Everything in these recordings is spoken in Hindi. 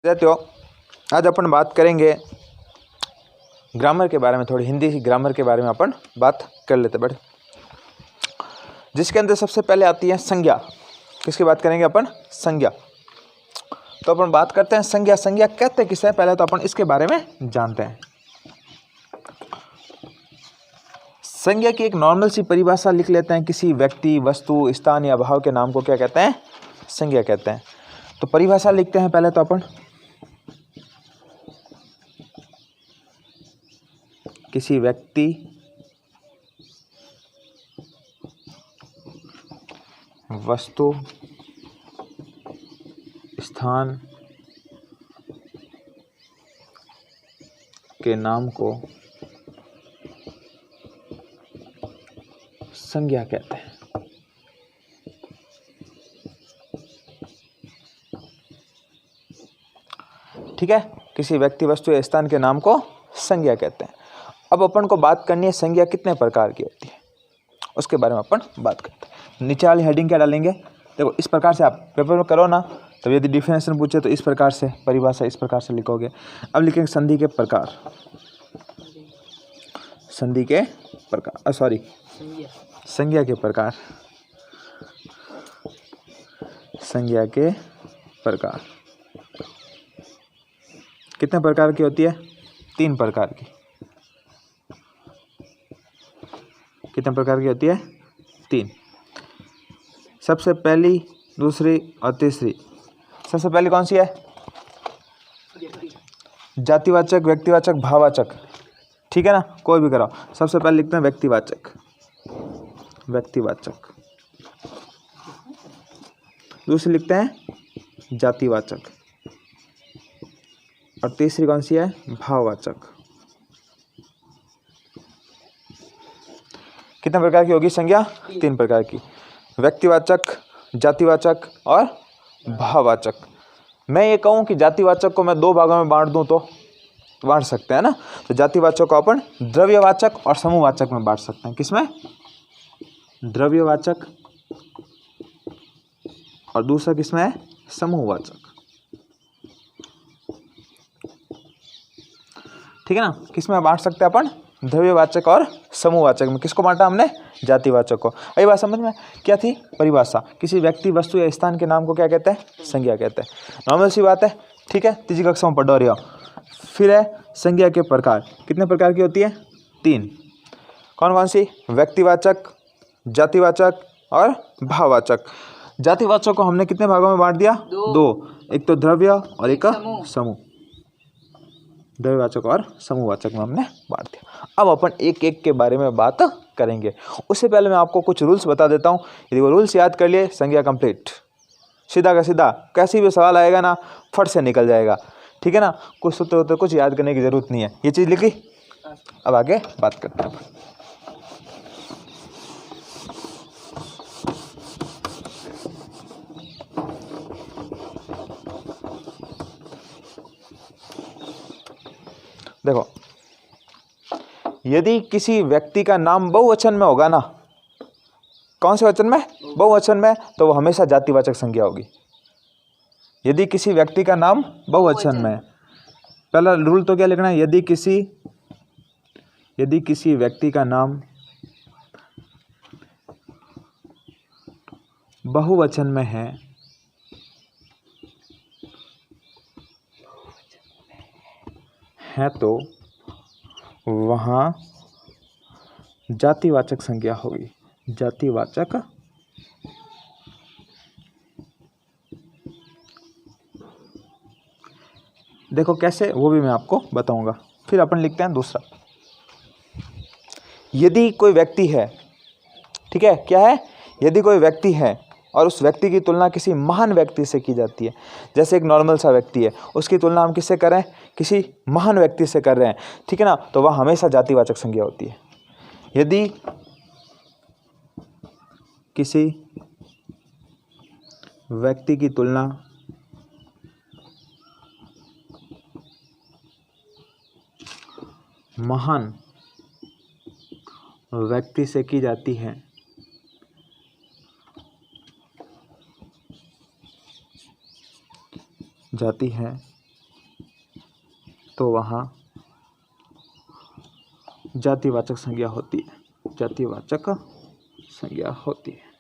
विद्यार्थियों, आज अपन बात करेंगे ग्रामर के बारे में। थोड़ी हिंदी ग्रामर के बारे में अपन बात कर लेते बड़े, जिसके अंदर सबसे पहले आती है संज्ञा। किसकी बात करेंगे अपन? संज्ञा। तो अपन बात करते हैं संज्ञा। संज्ञा कहते किसे हैं? पहले तो अपन इसके बारे में जानते हैं। संज्ञा की एक नॉर्मल सी परिभाषा लिख लेते हैं। किसी व्यक्ति, वस्तु, स्थान या भाव के नाम को क्या कहते हैं? संज्ञा कहते हैं। तो परिभाषा लिखते हैं पहले तो अपन। किसी व्यक्ति, वस्तु, स्थान के नाम को संज्ञा कहते हैं। ठीक है, किसी व्यक्ति, वस्तु या स्थान के नाम को संज्ञा कहते हैं। अब अपन को बात करनी है संज्ञा कितने प्रकार की होती है, उसके बारे में अपन बात करते हैं। नीचे वाली हेडिंग क्या डालेंगे? देखो, इस प्रकार से आप पेपर में करो ना, तो यदि डिफिनेशन पूछे तो इस प्रकार से, परिभाषा इस प्रकार से लिखोगे। अब लिखेंगे संधि के प्रकार। संधि के प्रकार, संज्ञा के प्रकार। संज्ञा के प्रकार कितने प्रकार की होती है? 3 प्रकार की। कितने प्रकार की होती है? 3। सबसे पहली, दूसरी और तीसरी। सबसे पहली कौन सी है? जातिवाचक, व्यक्तिवाचक, भाववाचक। ठीक है ना, कोई भी कराओ। सबसे पहले लिखते हैं व्यक्तिवाचक। व्यक्तिवाचक। दूसरी लिखते हैं जातिवाचक, और तीसरी कौन सी है? भाववाचक। कितने प्रकार की होगी संज्ञा? 3 प्रकार की। व्यक्तिवाचक, जातिवाचक और भाववाचक। मैं ये कहूँ कि जातिवाचक को मैं 2 भागों में बांट दूं तो बांट सकते हैं ना। तो जातिवाचक को अपन द्रव्यवाचक और समूहवाचक में बांट सकते हैं। किसमें? द्रव्यवाचक, और दूसरा किसमें है? समूहवाचक। ठीक है ना, किसमें बांट सकते हैं अपन? द्रव्यवाचक और समूहवाचक में। किसको बांटा हमने? जातिवाचक को। अभी बात समझ में? क्या थी परिभाषा? किसी व्यक्ति, वस्तु या स्थान के नाम को क्या कहते हैं? संज्ञा कहते हैं। नॉर्मल सी बात है। ठीक है, तीसरी कक्षा में पढ़ो रहे हो। फिर है संज्ञा के प्रकार। कितने प्रकार की होती है? 3। कौन कौन सी? व्यक्तिवाचक, जातिवाचक और भाववाचक। जातिवाचक को हमने कितने भागों में बांट दिया? 2। एक तो द्रव्य और एक समूह। द्रव्यवाचक और समूहवाचक में हमने बांट दिया। अब अपन एक एक के बारे में बात करेंगे। उससे पहले मैं आपको कुछ रूल्स बता देता हूँ। यदि वो रूल्स याद कर लिए, संज्ञा कंप्लीट। सीधा का सीधा कैसी भी सवाल आएगा ना, फट से निकल जाएगा। ठीक है ना, कुछ सूत्र होते कुछ याद करने की जरूरत नहीं है। ये चीज़ लिखी। अब आगे बात करते हैं। देखो, यदि किसी व्यक्ति का नाम बहुवचन में होगा ना, कौन से वचन में? बहुवचन में, तो वो हमेशा जातिवाचक संज्ञा होगी। यदि किसी व्यक्ति का नाम बहुवचन में, पहला रूल तो क्या लिखना है? यदि किसी व्यक्ति का नाम बहुवचन में है तो वहाँ जातिवाचक संज्ञा होगी। जातिवाचक। देखो कैसे, वो भी मैं आपको बताऊंगा। फिर अपन लिखते हैं दूसरा। यदि कोई व्यक्ति है, ठीक है, क्या है? यदि कोई व्यक्ति है और उस व्यक्ति की तुलना किसी महान व्यक्ति से की जाती है, जैसे एक नॉर्मल सा व्यक्ति है, उसकी तुलना हम किससे कर रहे हैं? किसी महान व्यक्ति से कर रहे हैं। ठीक है ना, तो वह हमेशा जातिवाचक संज्ञा होती है। यदि किसी व्यक्ति की तुलना महान व्यक्ति से की जाती है तो वहाँ जातिवाचक संज्ञा होती है, जातिवाचक संज्ञा होती है।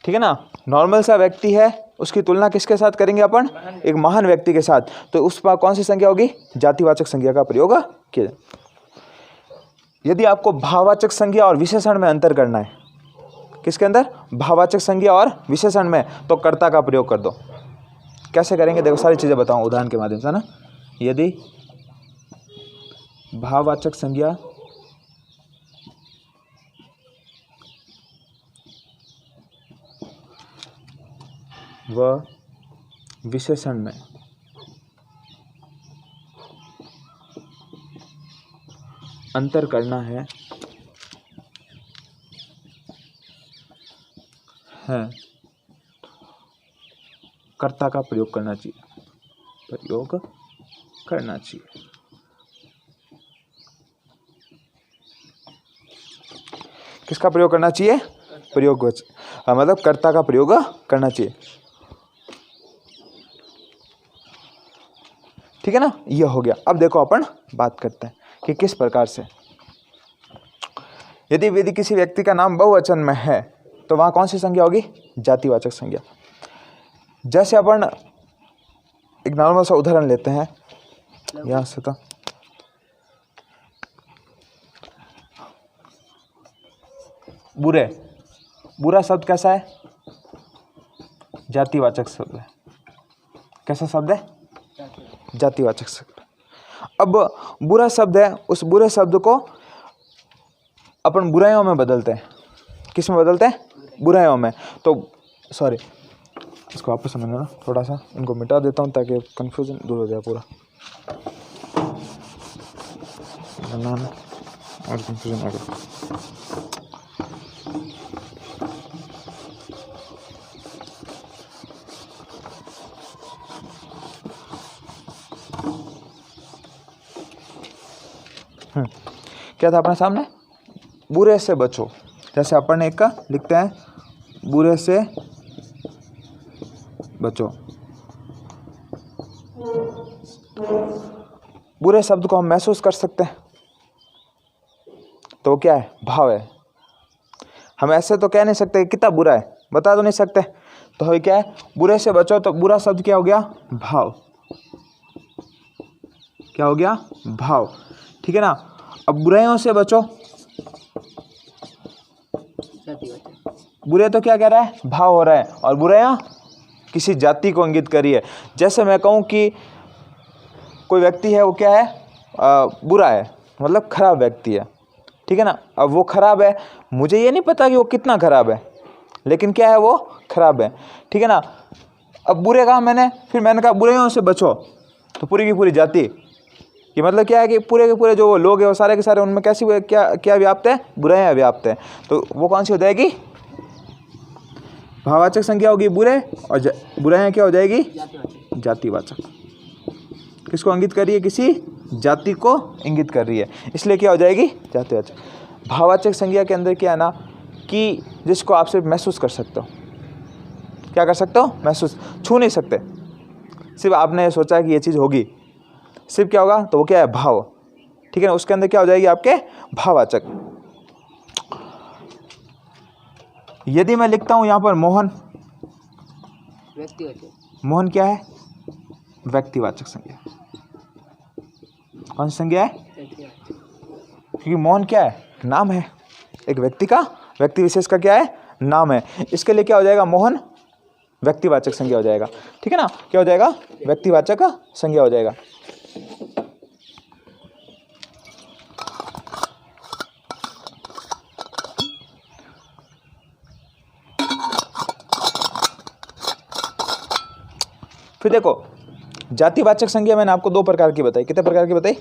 ठीक है ना। नॉर्मल सा व्यक्ति है, उसकी तुलना किसके साथ करेंगे अपन? एक महान व्यक्ति के साथ। तो उस पर कौन सी संज्ञा होगी? जातिवाचक संज्ञा का प्रयोग किया। यदि आपको भाववाचक संज्ञा और विशेषण में अंतर करना है, किसके अंदर? भाववाचक संज्ञा और विशेषण में, तो कर्ता का प्रयोग कर दो। कैसे करेंगे देखो, सारी चीजें बताऊं उदाहरण के माध्यम से ना। यदि भाववाचक संज्ञा व विशेषण में अंतर करना है कर्ता का प्रयोग करना चाहिए, प्रयोग करना चाहिए। किसका प्रयोग करना चाहिए? प्रयोग मतलब कर्ता का प्रयोग करना चाहिए। ठीक है ना, ये हो गया। अब देखो अपन बात करते हैं कि किस प्रकार से, यदि किसी व्यक्ति का नाम बहुवचन में है तो वहां कौन सी संज्ञा होगी? जातिवाचक संज्ञा। जैसे अपन एक नॉर्मल सा उदाहरण लेते हैं यहां से, तो बुरे, बुरा शब्द कैसा है? जातिवाचक शब्द है। कैसा शब्द है? जातिवाचक शब्द। अब बुरा शब्द है, उस बुरे शब्द को अपन बुराइयों में बदलते हैं। किस में बदलते हैं? बुराइयों में। तो सॉरी, इसको वापस समझना, थोड़ा सा इनको मिटा देता हूँ ताकि कंफ्यूजन दूर हो जाए पूरा, और कंफ्यूजन आ गया। क्या था अपने सामने? बुरे से बचो। जैसे अपन एक का लिखते हैं, बुरे से बचो। बुरे शब्द को हम महसूस कर सकते हैं, तो क्या है? भाव है। हम ऐसे तो कह नहीं सकते कि कितना बुरा है, बता तो नहीं सकते। तो है क्या है? बुरे से बचो, तो बुरा शब्द क्या हो गया? भाव। क्या हो गया? भाव। ठीक है ना। अब बुराइयों से बचो, बुरे तो क्या कह रहा है? भाव हो रहा है, और बुराइयां किसी जाति को इंगित कर रही है। जैसे मैं कहूं कि कोई व्यक्ति है, वो क्या है? बुरा है, मतलब खराब व्यक्ति है। ठीक है ना। अब वो खराब है, मुझे ये नहीं पता कि वो कितना खराब है, लेकिन क्या है? वो खराब है। ठीक है ना। अब बुरे कहा मैंने, फिर मैंने कहा बुराइयों से बचो, तो पूरी की पूरी जाति, ये मतलब क्या है कि पूरे के पूरे जो लोग हैं वो सारे के सारे, उनमें कैसी क्या क्या व्याप्त है? बुराइयां व्याप्त है। तो वो कौन सी हो जाएगी? भाववाचक संज्ञा होगी बुरे, और बुराइयां क्या हो जाएगी? जातिवाचक। किसको इंगित कर रही है? किसी जाति को इंगित कर रही है, इसलिए क्या हो जाएगी? जातिवाचक। भाववाचक संज्ञा के अंदर क्या है ना, कि जिसको आप सिर्फ महसूस कर सकते हो। क्या कर सकते हो? महसूस। छू नहीं सकते, सिर्फ आपने सोचा कि ये चीज़ होगी, सिर्फ क्या होगा? तो वो क्या है? भाव। ठीक है ना। उसके अंदर क्या हो जाएगी? आपके भाववाचक। यदि मैं लिखता हूं यहां पर मोहन, मोहन क्या है? व्यक्तिवाचक संज्ञा। कौन सी संज्ञा है? क्योंकि मोहन क्या है? नाम है, एक व्यक्ति का, व्यक्ति विशेष का क्या है? नाम है। इसके लिए क्या हो जाएगा? मोहन व्यक्तिवाचक संज्ञा हो जाएगा। ठीक है ना। क्या हो जाएगा? व्यक्तिवाचक संज्ञा हो जाएगा। फिर देखो, जातिवाचक संज्ञा मैंने आपको दो प्रकार की बताई। कितने प्रकार की बताई?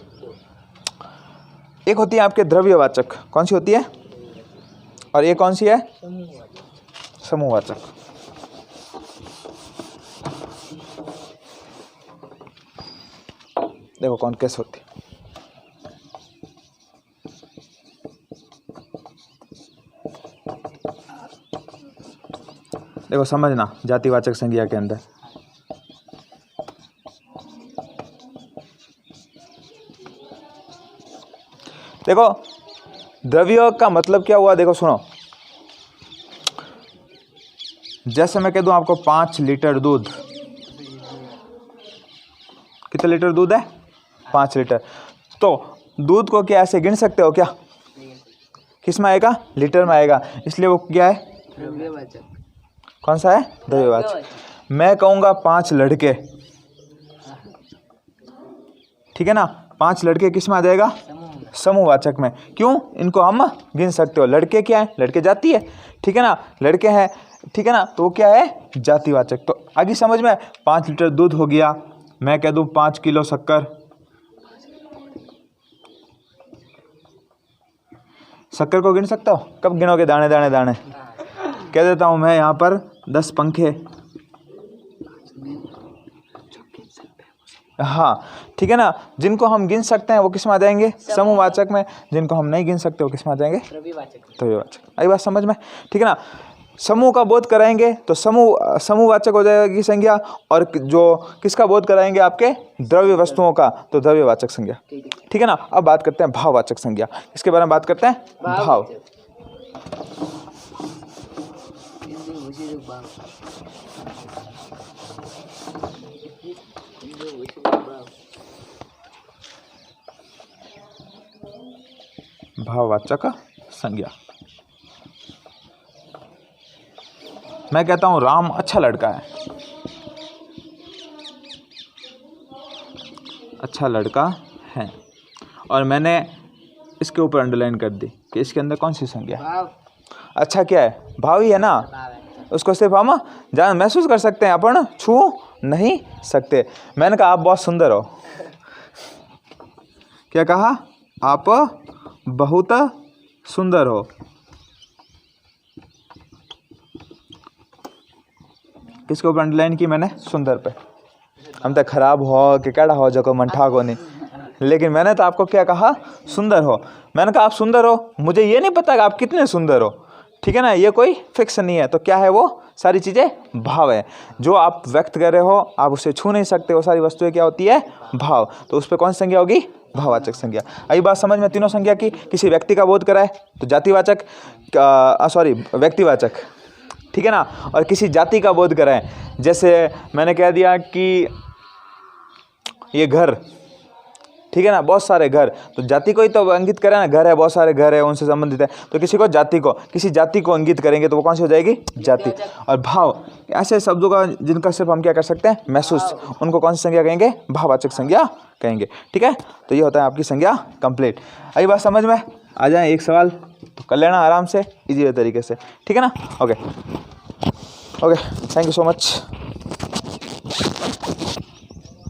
एक होती है आपके द्रव्यवाचक, कौन सी होती है? और ये कौन सी है? समूहवाचक। देखो कौन कैसे होती है। देखो समझना जातिवाचक संज्ञा के अंदर। देखो द्रव्य का मतलब क्या हुआ, देखो सुनो, जैसे मैं कह दूं आपको 5 लीटर दूध, कितने लीटर दूध है? 5 लीटर। तो दूध को क्या ऐसे गिन सकते हो क्या? किस में आएगा? लीटर में आएगा, इसलिए वो क्या है? द्रव्यवाचक। कौन सा है? द्रव्यवाचक। मैं कहूँगा 5 लड़के, ठीक है ना, 5 लड़के किस में आ जाएगा? समूहवाचक में। क्यों? इनको हम गिन सकते हो। लड़के क्या है? लड़के जाति है, ठीक है ना, लड़के हैं, ठीक है ना, तो वो क्या है? जातिवाचक। तो आगे समझ में, 5 लीटर दूध हो गया, मैं कह दूं 5 किलो शक्कर, शक्कर को गिन सकते हो? कब गिनोगे? दाने दाने दाने। कह देता हूं मैं यहाँ पर 10 पंखे, हाँ ठीक है ना, जिनको हम गिन सकते हैं वो किस में आ जाएंगे? समूहवाचक में। जिनको हम नहीं गिन सकते वो किस में आ जाएंगे? द्रव्यवाचक। आई बात समझ में, ठीक है ना। समूह का बोध कराएंगे तो समूहवाचक हो जाएगी संज्ञा, और जो किसका बोध कराएंगे? आपके द्रव्य वस्तुओं का, तो द्रव्यवाचक संज्ञा, ठीक है ना। अब बात करते हैं भाववाचक संज्ञा। इसके बारे में बात करते हैं, भाव। भाववाचक संज्ञा। मैं कहता हूं राम अच्छा लड़का है, अच्छा लड़का है, और मैंने इसके ऊपर अंडरलाइन कर दी कि इसके अंदर कौन सी संज्ञा? भाव। अच्छा क्या है? भाव ही है ना। उसको सिर्फ हम जान महसूस कर सकते हैं, अपन छू नहीं सकते। मैंने कहा आप बहुत सुंदर हो। क्या कहा? आप बहुत सुंदर हो। किसके ऊपर अंडरलाइन की मैंने? सुंदर पे। हम तो खराब हो कि कैड़ा हो जो मंठा को नहीं, लेकिन मैंने तो आपको क्या कहा? सुंदर हो। मैंने कहा आप सुंदर हो, मुझे ये नहीं पता कि आप कितने सुंदर हो, ठीक है ना, ये कोई फिक्स नहीं है। तो क्या है वो? सारी चीज़ें भाव है। जो आप व्यक्त कर रहे हो आप उसे छू नहीं सकते, वो सारी वस्तुएं क्या होती है? भाव। तो उस पर कौन सी संज्ञा होगी? भाववाचक संज्ञा। आई बात समझ में तीनों संज्ञा की। किसी व्यक्ति का बोध कराए तो जातिवाचक, व्यक्तिवाचक, ठीक है ना, और किसी जाति का बोध कराएं, जैसे मैंने कह दिया कि ये घर, ठीक है ना, बहुत सारे घर, तो जाति को ही तो इंगित करें ना, घर है, बहुत सारे घर है, उनसे संबंधित है। तो किसी को जाति को, किसी जाति को इंगित करेंगे तो वो कौन सी हो जाएगी? जाति। और भाव, ऐसे शब्दों का जिनका सिर्फ हम क्या कर सकते हैं? महसूस, उनको कौन सी संज्ञा कहेंगे? भाववाचक संज्ञा कहेंगे, ठीक है। तो ये होता है आपकी संज्ञा कंप्लीट। आई बात समझ में? आ जाए एक सवाल तो कर लेना आराम से, इजी तरीके से, ठीक है ना। Okay, thank you so much.